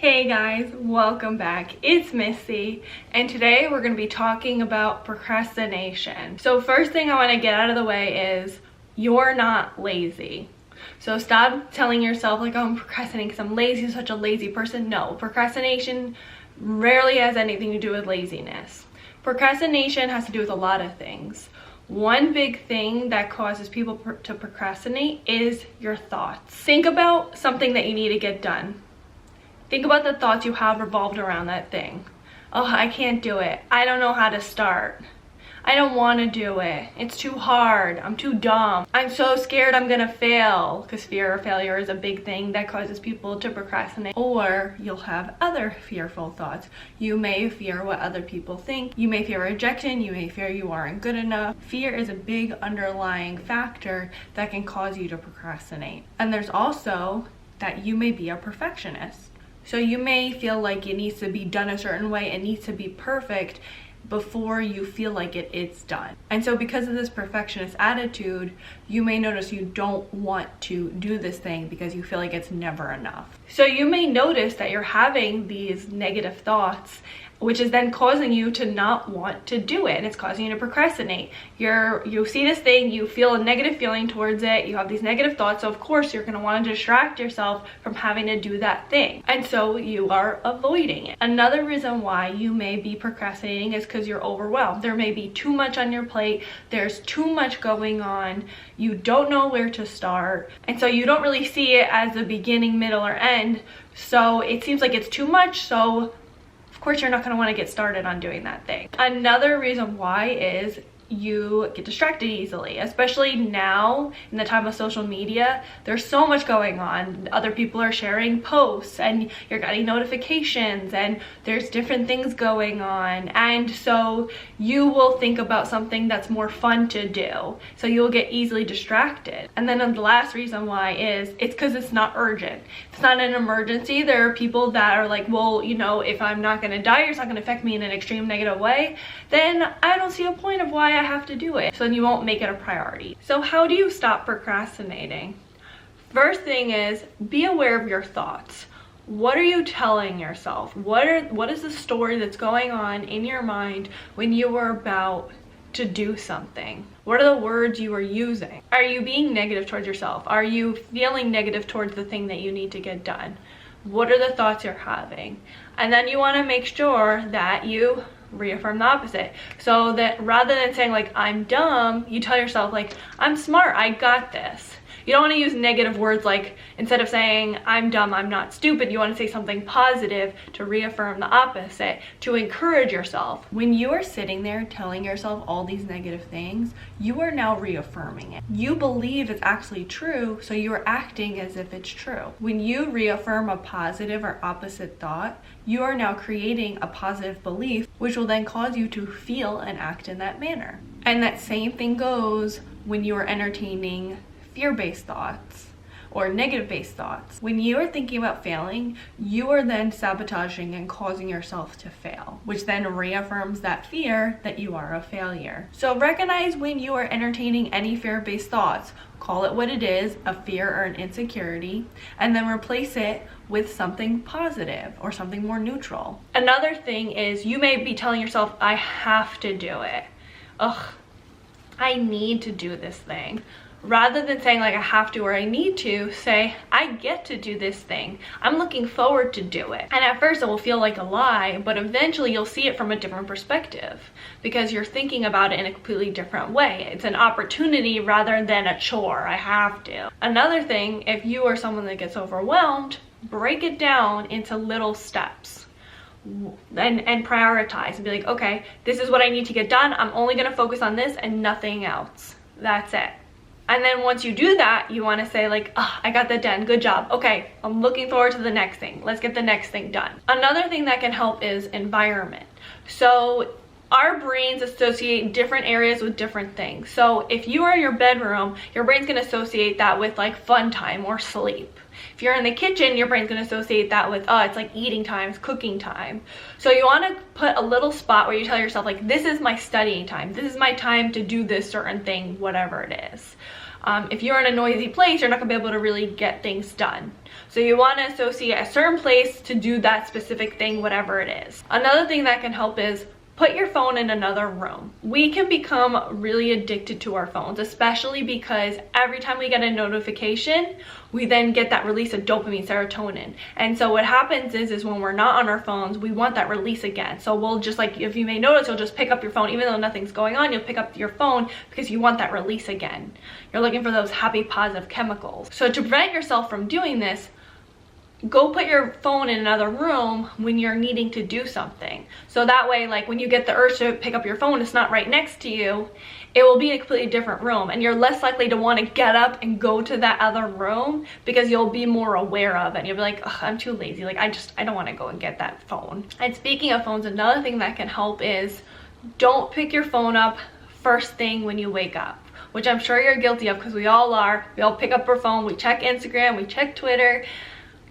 Hey guys, welcome back. It's Missy, and today we're going to be talking about procrastination. So first thing I want to get out of the way is you're not lazy. So stop telling yourself like, oh, I'm procrastinating because I'm lazy, I'm such a lazy person. No, procrastination rarely has anything to do with laziness. Procrastination has to do with a lot of things. One big thing that causes people to procrastinate is your thoughts. Think about something that you need to get done. Think about the thoughts you have revolved around that thing. Oh, I can't do it. I don't know how to start. I don't want to do it. It's too hard. I'm too dumb. I'm so scared I'm gonna fail, because fear of failure is a big thing that causes people to procrastinate. Or you'll have other fearful thoughts. You may fear what other people think. You may fear rejection. You may fear you aren't good enough. Fear is a big underlying factor that can cause you to procrastinate. And there's also that you may be a perfectionist. So you may feel like it needs to be done a certain way, it needs to be perfect before you feel like it's done. And so because of this perfectionist attitude, you may notice you don't want to do this thing because you feel like it's never enough. So you may notice that you're having these negative thoughts, which is then causing you to not want to do it, and it's causing you to procrastinate. You see this thing, you feel a negative feeling towards it, you have these negative thoughts, so of course you're going to want to distract yourself from having to do that thing, and so you are avoiding it. Another reason why you may be procrastinating is because you're overwhelmed. There may be too much on your plate, there's too much going on, you don't know where to start, and so you don't really see it as the beginning, middle, or end, so it seems like it's too much, so of course you're not going to want to get started on doing that thing. Another reason why is you get distracted easily, especially now in the time of social media. There's so much going on. Other people are sharing posts and you're getting notifications and there's different things going on, and so you will think about something that's more fun to do, so you'll get easily distracted. And then the last reason why is it's because it's not urgent. It's not an emergency. There are people that are like, well, you know, if I'm not going to die, it's not going to affect me in an extreme negative way, then I don't see a point of why I have to do it. So then you won't make it a priority. So how do you stop procrastinating? First thing is be aware of your thoughts. What are you telling yourself? What is the story that's going on in your mind when you are about to do something? What are the words you are using? Are you being negative towards yourself? Are you feeling negative towards the thing that you need to get done? What are the thoughts you're having? And then you want to make sure that you reaffirm the opposite, so that rather than saying like I'm dumb, you tell yourself like I'm smart, I got this. You don't want to use negative words, like instead of saying I'm dumb, I'm not stupid, you want to say something positive to reaffirm the opposite, to encourage yourself. When you are sitting there telling yourself all these negative things, you are now reaffirming it. You believe it's actually true, so you are acting as if it's true. When you reaffirm a positive or opposite thought, you are now creating a positive belief, which will then cause you to feel and act in that manner. And that same thing goes when you are entertaining fear-based thoughts or negative-based thoughts. When you are thinking about failing, you are then sabotaging and causing yourself to fail, which then reaffirms that fear that you are a failure. So recognize when you are entertaining any fear-based thoughts, call it what it is, a fear or an insecurity, and then replace it with something positive or something more neutral. Another thing is you may be telling yourself, I have to do it. Ugh, I need to do this thing. Rather than saying like I have to or I need to, say I get to do this thing. I'm looking forward to do it. And at first it will feel like a lie, but eventually you'll see it from a different perspective because you're thinking about it in a completely different way. It's an opportunity rather than a chore. I have to. Another thing, if you are someone that gets overwhelmed, break it down into little steps. And prioritize and be like, okay, this is what I need to get done. I'm only going to focus on this and nothing else. That's it. And then once you do that, you want to say like, oh, I got that done, good job. Okay, I'm looking forward to the next thing. Let's get the next thing done. Another thing that can help is environment. So our brains associate different areas with different things. So if you are in your bedroom, your brain's gonna associate that with like fun time or sleep. If you're in the kitchen, your brain's gonna associate that with, oh, it's like eating time, it's cooking time. So you wanna put a little spot where you tell yourself like, this is my studying time. This is my time to do this certain thing, whatever it is. If you're in a noisy place, you're not gonna be able to really get things done. So you want to associate a certain place to do that specific thing, whatever it is. Another thing that can help is put your phone in another room. We can become really addicted to our phones, especially because every time we get a notification, we then get that release of dopamine, serotonin. And so what happens is when we're not on our phones, we want that release again. So we'll just, like, if you may notice, you'll just pick up your phone, even though nothing's going on, you'll pick up your phone because you want that release again. You're looking for those happy, positive chemicals. So to prevent yourself from doing this, go put your phone in another room when you're needing to do something. So that way, like, when you get the urge to pick up your phone, it's not right next to you. It will be in a completely different room, and you're less likely to want to get up and go to that other room because you'll be more aware of it. You'll be like, I'm too lazy. Like, I don't want to go and get that phone. And speaking of phones, another thing that can help is don't pick your phone up first thing when you wake up, which I'm sure you're guilty of because we all are. We all pick up our phone, we check Instagram, we check Twitter.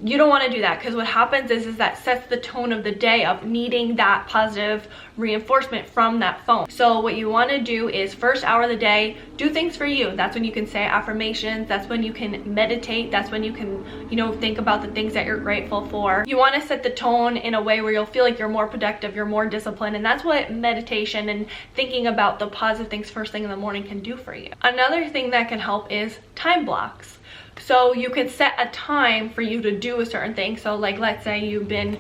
You don't want to do that, because what happens is that sets the tone of the day of needing that positive reinforcement from that phone. So what you want to do is first hour of the day, do things for you. That's when you can say affirmations. That's when you can meditate. That's when you can, think about the things that you're grateful for. You want to set the tone in a way where you'll feel like you're more productive, you're more disciplined, and that's what meditation and thinking about the positive things first thing in the morning can do for you. Another thing that can help is time blocks. So you can set a time for you to do a certain thing. So like, let's say you've been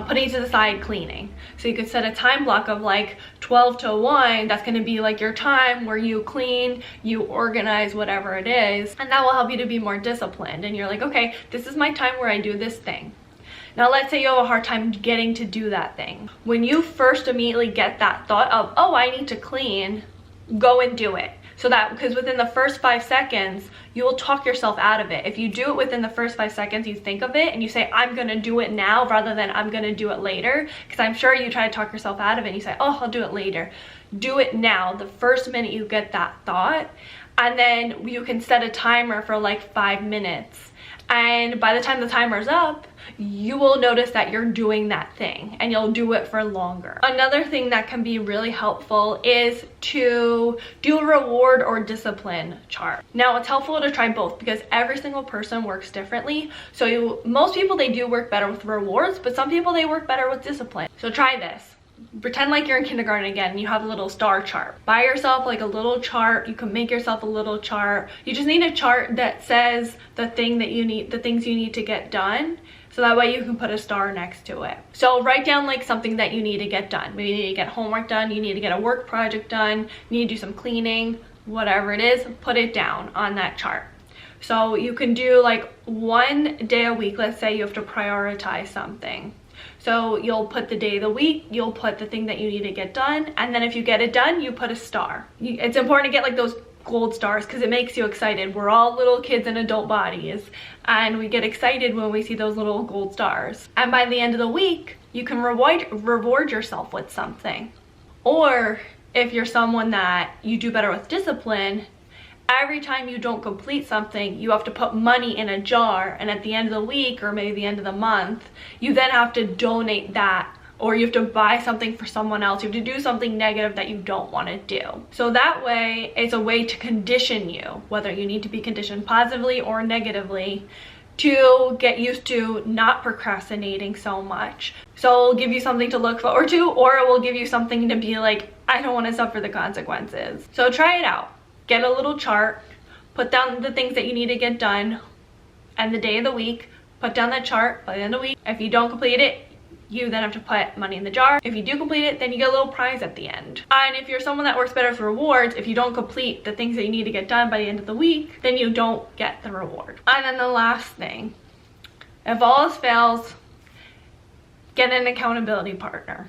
putting to the side cleaning. So you could set a time block of like 12 to 1. That's going to be like your time where you clean, you organize, whatever it is. And that will help you to be more disciplined. And you're like, okay, this is my time where I do this thing. Now let's say you have a hard time getting to do that thing. When you first immediately get that thought of, oh, I need to clean, go and do it. So that, because within the first 5 seconds, you will talk yourself out of it. If you do it within the first 5 seconds, you think of it and you say, I'm gonna do it now rather than I'm gonna do it later. Because I'm sure you try to talk yourself out of it and you say, oh, I'll do it later. Do it now, the first minute you get that thought. And then you can set a timer for like 5 minutes. And by the time the timer's up, you will notice that you're doing that thing and you'll do it for longer. Another thing that can be really helpful is to do a reward or discipline chart. Now it's helpful to try both because every single person works differently. So most people, they do work better with rewards, but some people, they work better with discipline. So try this. Pretend like you're in kindergarten again and you have a little star chart. Buy yourself like a little chart. You can make yourself a little chart. You just need a chart that says the things you need to get done. So that way you can put a star next to it. So write down like something that you need to get done. Maybe you need to get homework done, you need to get a work project done, you need to do some cleaning, whatever it is, put it down on that chart. So you can do like 1 day a week. Let's say you have to prioritize something. So you'll put the day of the week, you'll put the thing that you need to get done, and then if you get it done, you put a star. It's important to get like those gold stars because it makes you excited. We're all little kids in adult bodies and we get excited when we see those little gold stars. And by the end of the week, you can reward yourself with something. Or if you're someone that you do better with discipline, every time you don't complete something, you have to put money in a jar, and at the end of the week or maybe the end of the month, you then have to donate that, or you have to buy something for someone else. You have to do something negative that you don't want to do. So that way, it's a way to condition you, whether you need to be conditioned positively or negatively, to get used to not procrastinating so much. So it'll give you something to look forward to, or it will give you something to be like, I don't want to suffer the consequences. So try it out. Get a little chart, put down the things that you need to get done, and the day of the week, put down that chart by the end of the week. If you don't complete it, you then have to put money in the jar. If you do complete it, then you get a little prize at the end. And if you're someone that works better with rewards, if you don't complete the things that you need to get done by the end of the week, then you don't get the reward. And then the last thing, if all else fails, get an accountability partner.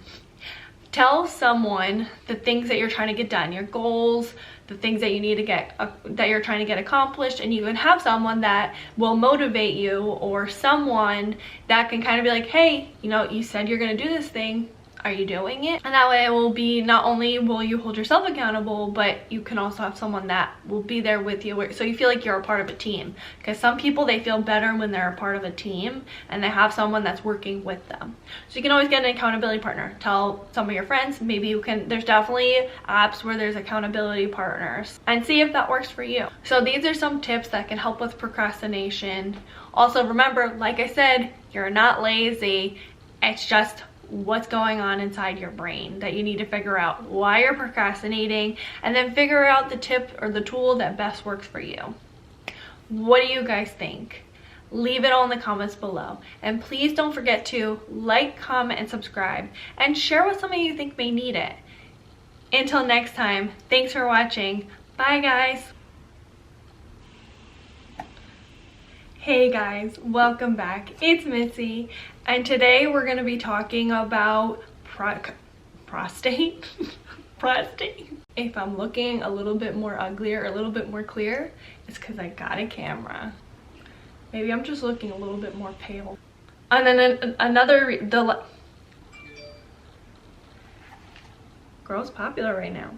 Tell someone the things that you're trying to get done, your goals, the things that you need to get, that you're trying to get accomplished, and you can have someone that will motivate you, or someone that can kind of be like, hey, you said you're gonna do this thing. are you doing it? And that way it will be, not only will you hold yourself accountable, but you can also have someone that will be there with you, so you feel like you're a part of a team. Because some people, they feel better when they're a part of a team and they have someone that's working with them. So you can always get an accountability partner. Tell some of your friends, maybe you can, there's definitely apps where there's accountability partners, and see if that works for you. So these are some tips that can help with procrastination. Also remember, like I said, you're not lazy. It's just what's going on inside your brain that you need to figure out why you're procrastinating, and then figure out the tip or the tool that best works for you. What do you guys think? Leave it all in the comments below, and please don't forget to like, comment, and subscribe, and share with somebody you think may need it. Until next time, thanks for watching. Bye guys. Hey guys, welcome back. It's Missy, and today we're going to be talking about prostate. Prostate. If I'm looking a little bit more ugly or a little bit more clear, it's because I got a camera. Maybe I'm just looking a little bit more pale. And then girl's popular right now.